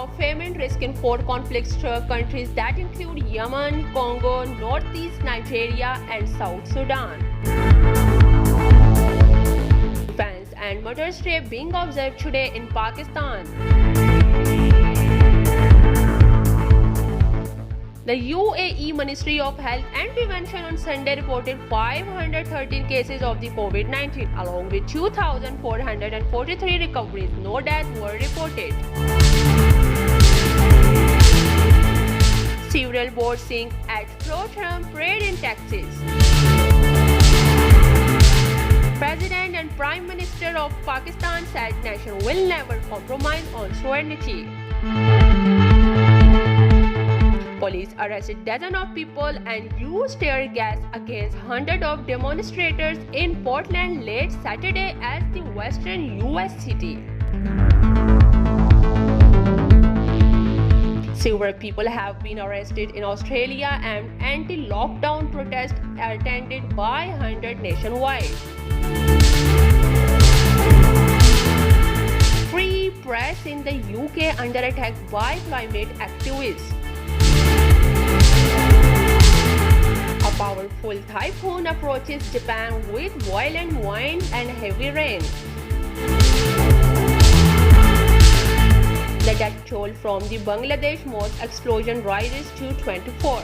of famine risk in 4 conflict countries that include Yemen, Congo, Northeast Nigeria, and South Sudan. Fans and Mother's Day being observed today in Pakistan. The UAE Ministry of Health and Prevention on Sunday reported 513 cases of the COVID-19 along with 2,443 recoveries. No deaths were reported. Several boats sink at pro-Trump parade in Texas. President and Prime Minister of Pakistan said nation will never compromise on sovereignty. Police arrested dozens of people and used tear gas against hundreds of demonstrators in Portland late Saturday as the western US city. Several people have been arrested in Australia and anti-lockdown protests attended by hundreds nationwide. Free press in the UK under attack by climate activists. A powerful typhoon approaches Japan with violent wind and heavy rain. The death toll from the Bangladesh mosque explosion rises to 24.